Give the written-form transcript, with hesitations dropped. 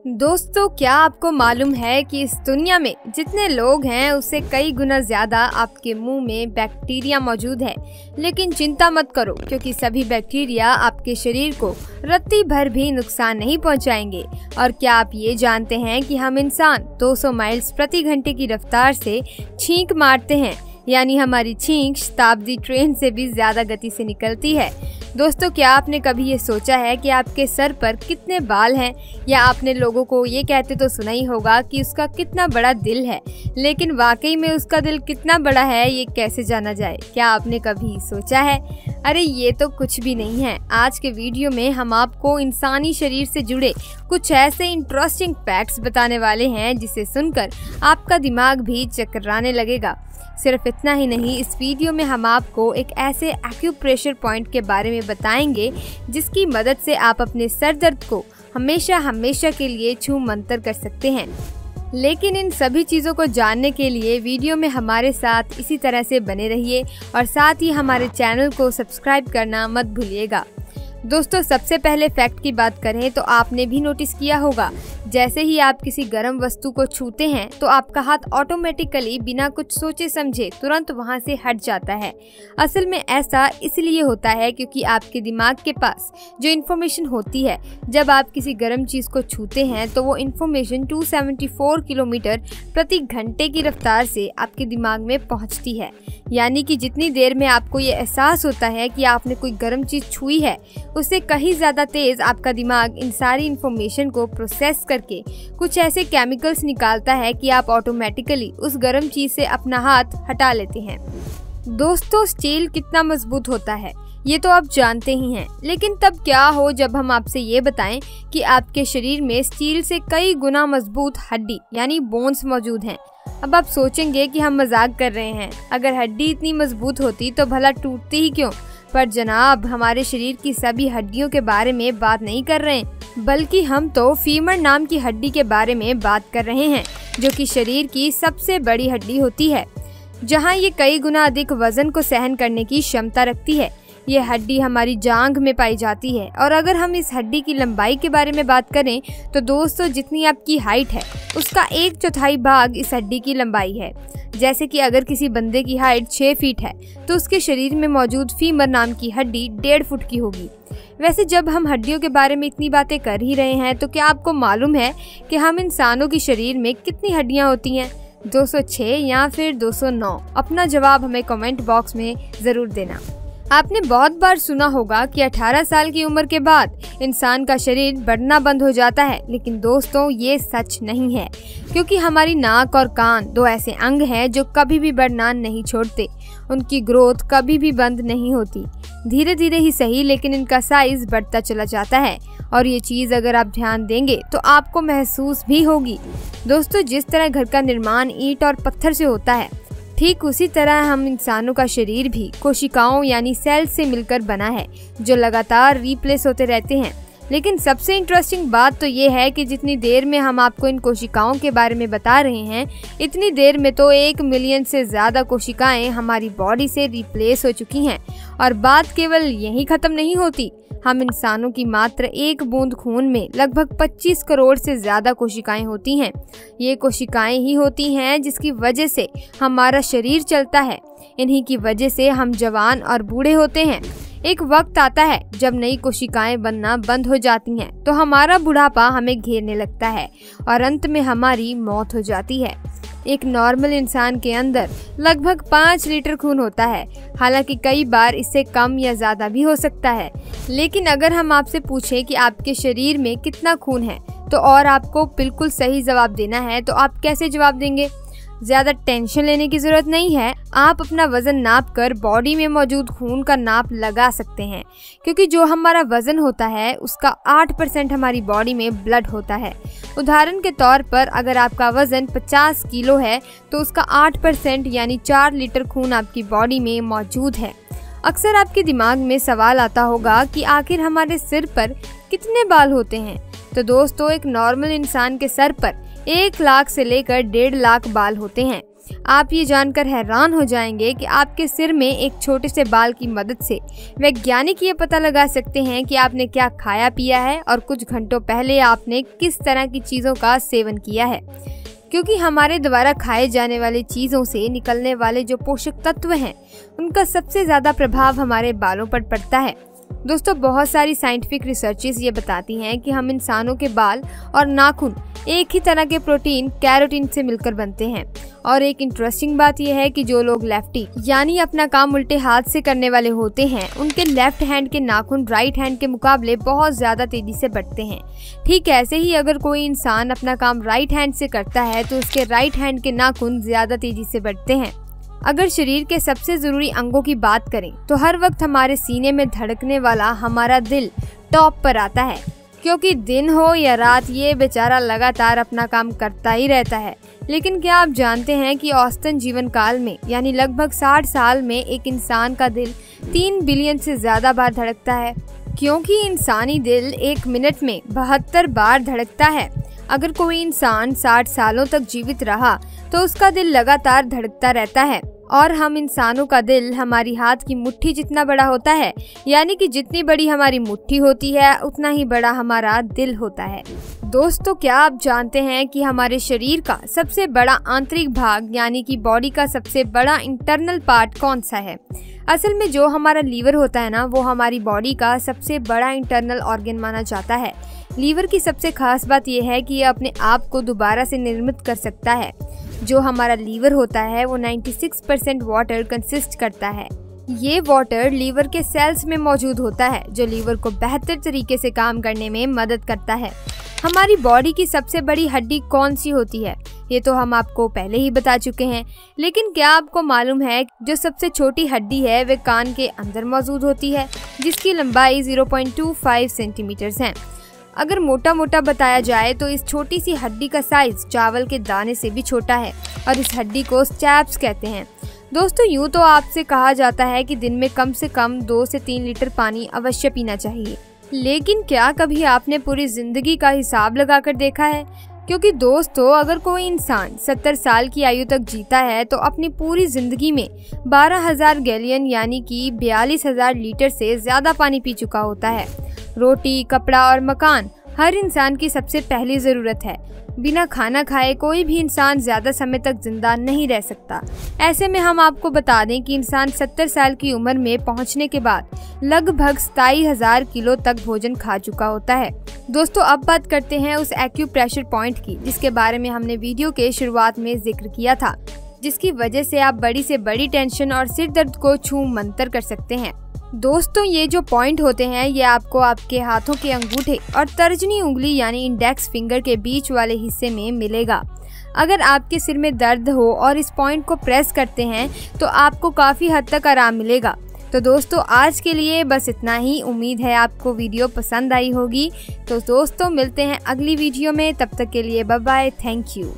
दोस्तों, क्या आपको मालूम है कि इस दुनिया में जितने लोग हैं उससे कई गुना ज्यादा आपके मुंह में बैक्टीरिया मौजूद है। लेकिन चिंता मत करो, क्योंकि सभी बैक्टीरिया आपके शरीर को रत्ती भर भी नुकसान नहीं पहुंचाएंगे। और क्या आप ये जानते हैं कि हम इंसान 200 माइल्स प्रति घंटे की रफ्तार से छींक मारते हैं, यानी हमारी छींक शताब्दी ट्रेन से भी ज्यादा गति से निकलती है। दोस्तों, क्या आपने कभी ये सोचा है कि आपके सर पर कितने बाल हैं? या आपने लोगों को ये कहते तो सुना ही होगा कि उसका कितना बड़ा दिल है, लेकिन वाकई में उसका दिल कितना बड़ा है ये कैसे जाना जाए? क्या आपने कभी सोचा है? अरे ये तो कुछ भी नहीं है। आज के वीडियो में हम आपको इंसानी शरीर से जुड़े कुछ ऐसे इंटरेस्टिंग फैक्ट्स बताने वाले हैं जिसे सुनकर आपका दिमाग भी चकराने लगेगा। सिर्फ इतना ही नहीं, इस वीडियो में हम आपको एक ऐसे एक्यूप्रेशर पॉइंट के बारे में बताएंगे जिसकी मदद से आप अपने सर दर्द को हमेशा हमेशा के लिए छू मंतर कर सकते हैं। लेकिन इन सभी चीज़ों को जानने के लिए वीडियो में हमारे साथ इसी तरह से बने रहिए और साथ ही हमारे चैनल को सब्सक्राइब करना मत भूलिएगा। दोस्तों, सबसे पहले फैक्ट की बात करें तो आपने भी नोटिस किया होगा, जैसे ही आप किसी गर्म वस्तु को छूते हैं तो आपका हाथ ऑटोमेटिकली बिना कुछ सोचे समझे तुरंत वहां से हट जाता है। असल में ऐसा इसलिए होता है क्योंकि आपके दिमाग के पास जो इन्फॉर्मेशन होती है, जब आप किसी गर्म चीज़ को छूते हैं तो वो इन्फॉर्मेशन 274 किलोमीटर प्रति घंटे की रफ्तार से आपके दिमाग में पहुँचती है। यानी कि जितनी देर में आपको ये एहसास होता है कि आपने कोई गर्म चीज़ छुई है, उससे कहीं ज़्यादा तेज़ आपका दिमाग इन सारी इन्फॉर्मेशन को प्रोसेस करके कुछ ऐसे केमिकल्स निकालता है कि आप ऑटोमेटिकली उस गर्म चीज़ से अपना हाथ हटा लेते हैं। दोस्तों, स्टील कितना मजबूत होता है ये तो आप जानते ही हैं, लेकिन तब क्या हो जब हम आपसे ये बताएं कि आपके शरीर में स्टील से कई गुना मजबूत हड्डी यानी बोन्स मौजूद हैं। अब आप सोचेंगे कि हम मजाक कर रहे हैं, अगर हड्डी इतनी मजबूत होती तो भला टूटती ही क्यों? पर जनाब, हमारे शरीर की सभी हड्डियों के बारे में बात नहीं कर रहे हैं, बल्कि हम तो फीमर नाम की हड्डी के बारे में बात कर रहे हैं, जो कि शरीर की सबसे बड़ी हड्डी होती है, जहां ये कई गुना अधिक वजन को सहन करने की क्षमता रखती है। ये हड्डी हमारी जांघ में पाई जाती है। और अगर हम इस हड्डी की लंबाई के बारे में बात करें तो दोस्तों, जितनी आपकी हाइट है उसका 1/4 भाग इस हड्डी की लंबाई है। जैसे कि अगर किसी बंदे की हाइट 6 फीट है तो उसके शरीर में मौजूद फीमर नाम की हड्डी 1.5 फुट की होगी। वैसे जब हम हड्डियों के बारे में इतनी बातें कर ही रहे हैं तो क्या आपको मालूम है कि हम इंसानों की शरीर में कितनी हड्डियां होती हैं? 206 या फिर 209? अपना जवाब हमें कमेंट बॉक्स में ज़रूर देना। आपने बहुत बार सुना होगा कि 18 साल की उम्र के बाद इंसान का शरीर बढ़ना बंद हो जाता है, लेकिन दोस्तों ये सच नहीं है, क्योंकि हमारी नाक और कान 2 ऐसे अंग हैं जो कभी भी बढ़ना नहीं छोड़ते। उनकी ग्रोथ कभी भी बंद नहीं होती, धीरे धीरे ही सही, लेकिन इनका साइज बढ़ता चला जाता है। और ये चीज़ अगर आप ध्यान देंगे तो आपको महसूस भी होगी। दोस्तों, जिस तरह घर का निर्माण ईंट और पत्थर से होता है, ठीक उसी तरह हम इंसानों का शरीर भी कोशिकाओं यानी सेल्स से मिलकर बना है, जो लगातार रिप्लेस होते रहते हैं। लेकिन सबसे इंटरेस्टिंग बात तो ये है कि जितनी देर में हम आपको इन कोशिकाओं के बारे में बता रहे हैं, इतनी देर में तो 1 मिलियन से ज़्यादा कोशिकाएं हमारी बॉडी से रिप्लेस हो चुकी हैं। और बात केवल यहीं ख़त्म नहीं होती। हम इंसानों की मात्र 1 बूंद खून में लगभग 25 करोड़ से ज़्यादा कोशिकाएं होती हैं। ये कोशिकाएं ही होती हैं जिसकी वजह से हमारा शरीर चलता है। इन्हीं की वजह से हम जवान और बूढ़े होते हैं। एक वक्त आता है जब नई कोशिकाएं बनना बंद हो जाती हैं, तो हमारा बुढ़ापा हमें घेरने लगता है और अंत में हमारी मौत हो जाती है। एक नॉर्मल इंसान के अंदर लगभग 5 लीटर खून होता है, हालांकि कई बार इससे कम या ज़्यादा भी हो सकता है। लेकिन अगर हम आपसे पूछें कि आपके शरीर में कितना खून है तो और आपको बिल्कुल सही जवाब देना है, तो आप कैसे जवाब देंगे? ज़्यादा टेंशन लेने की ज़रूरत नहीं है। आप अपना वज़न नाप कर बॉडी में मौजूद खून का नाप लगा सकते हैं, क्योंकि जो हमारा वज़न होता है उसका 8% हमारी बॉडी में ब्लड होता है। उदाहरण के तौर पर अगर आपका वज़न 50 किलो है तो उसका 8% यानी 4 लीटर खून आपकी बॉडी में मौजूद है। अक्सर आपके दिमाग में सवाल आता होगा कि आखिर हमारे सिर पर कितने बाल होते हैं? तो दोस्तों, एक नॉर्मल इंसान के सर पर 1 लाख से लेकर 1.5 लाख बाल होते हैं। आप ये जानकर हैरान हो जाएंगे कि आपके सिर में एक छोटे से बाल की मदद से वैज्ञानिक ये पता लगा सकते हैं कि आपने क्या खाया पिया है और कुछ घंटों पहले आपने किस तरह की चीज़ों का सेवन किया है, क्योंकि हमारे द्वारा खाए जाने वाली चीज़ों से निकलने वाले जो पोषक तत्व हैं उनका सबसे ज़्यादा प्रभाव हमारे बालों पर पड़ता है। दोस्तों, बहुत सारी साइंटिफिक रिसर्चेस ये बताती हैं कि हम इंसानों के बाल और नाखून एक ही तरह के प्रोटीन कैरोटीन से मिलकर बनते हैं। और एक इंटरेस्टिंग बात यह है कि जो लोग लेफ्टी यानी अपना काम उल्टे हाथ से करने वाले होते हैं, उनके लेफ्ट हैंड के नाखून राइट हैंड के मुकाबले बहुत ज़्यादा तेज़ी से बढ़ते हैं। ठीक ऐसे ही अगर कोई इंसान अपना काम राइट हैंड से करता है तो उसके राइट हैंड के नाखून ज़्यादा तेज़ी से बढ़ते हैं। अगर शरीर के सबसे ज़रूरी अंगों की बात करें तो हर वक्त हमारे सीने में धड़कने वाला हमारा दिल टॉप पर आता है, क्योंकि दिन हो या रात ये बेचारा लगातार अपना काम करता ही रहता है। लेकिन क्या आप जानते हैं कि औसतन जीवन काल में यानी लगभग 60 साल में एक इंसान का दिल 3 बिलियन से ज़्यादा बार धड़कता है, क्योंकि इंसानी दिल 1 मिनट में 72 बार धड़कता है। अगर कोई इंसान 60 सालों तक जीवित रहा तो उसका दिल लगातार धड़कता रहता है। और हम इंसानों का दिल हमारी हाथ की मुट्ठी जितना बड़ा होता है, यानी कि जितनी बड़ी हमारी मुट्ठी होती है उतना ही बड़ा हमारा दिल होता है। दोस्तों, क्या आप जानते हैं कि हमारे शरीर का सबसे बड़ा आंतरिक भाग यानी कि बॉडी का सबसे बड़ा इंटरनल पार्ट कौन सा है? असल में जो हमारा लीवर होता है ना, वो हमारी बॉडी का सबसे बड़ा इंटरनल ऑर्गन माना जाता है। लीवर की सबसे खास बात यह है कि ये अपने आप को दोबारा से निर्मित कर सकता है। जो हमारा लीवर होता है वो 96% वाटर कंसिस्ट करता है। ये वाटर लीवर के सेल्स में मौजूद होता है, जो लीवर को बेहतर तरीके से काम करने में मदद करता है। हमारी बॉडी की सबसे बड़ी हड्डी कौन सी होती है, ये तो हम आपको पहले ही बता चुके हैं। लेकिन क्या आपको मालूम है जो सबसे छोटी हड्डी है वे कान के अंदर मौजूद होती है, जिसकी लंबाई 0.25 सेंटीमीटर है। अगर मोटा मोटा बताया जाए तो इस छोटी सी हड्डी का साइज चावल के दाने से भी छोटा है और इस हड्डी को स्टैप्स कहते हैं। दोस्तों, यूँ तो आपसे कहा जाता है कि दिन में कम से कम 2 से 3 लीटर पानी अवश्य पीना चाहिए, लेकिन क्या कभी आपने पूरी जिंदगी का हिसाब लगाकर देखा है? क्योंकि दोस्तों, अगर कोई इंसान 70 साल की आयु तक जीता है तो अपनी पूरी जिंदगी में 12,000 गैलियन यानी कि 42,000 लीटर से ज्यादा पानी पी चुका होता है। रोटी, कपड़ा और मकान हर इंसान की सबसे पहली ज़रूरत है। बिना खाना खाए कोई भी इंसान ज़्यादा समय तक जिंदा नहीं रह सकता। ऐसे में हम आपको बता दें कि इंसान 70 साल की उम्र में पहुंचने के बाद लगभग 27,000 किलो तक भोजन खा चुका होता है। दोस्तों, अब बात करते हैं उस एक्यूप्रेशर पॉइंट की जिसके बारे में हमने वीडियो के शुरुआत में जिक्र किया था, जिसकी वजह से आप बड़ी से बड़ी टेंशन और सिर दर्द को छू मंतर कर सकते हैं। दोस्तों, ये जो पॉइंट होते हैं ये आपको आपके हाथों के अंगूठे और तर्जनी उंगली यानी इंडेक्स फिंगर के बीच वाले हिस्से में मिलेगा। अगर आपके सिर में दर्द हो और इस पॉइंट को प्रेस करते हैं तो आपको काफ़ी हद तक आराम मिलेगा। तो दोस्तों, आज के लिए बस इतना ही। उम्मीद है आपको वीडियो पसंद आई होगी। तो दोस्तों, मिलते हैं अगली वीडियो में। तब तक के लिए बाय बाय, थैंक यू।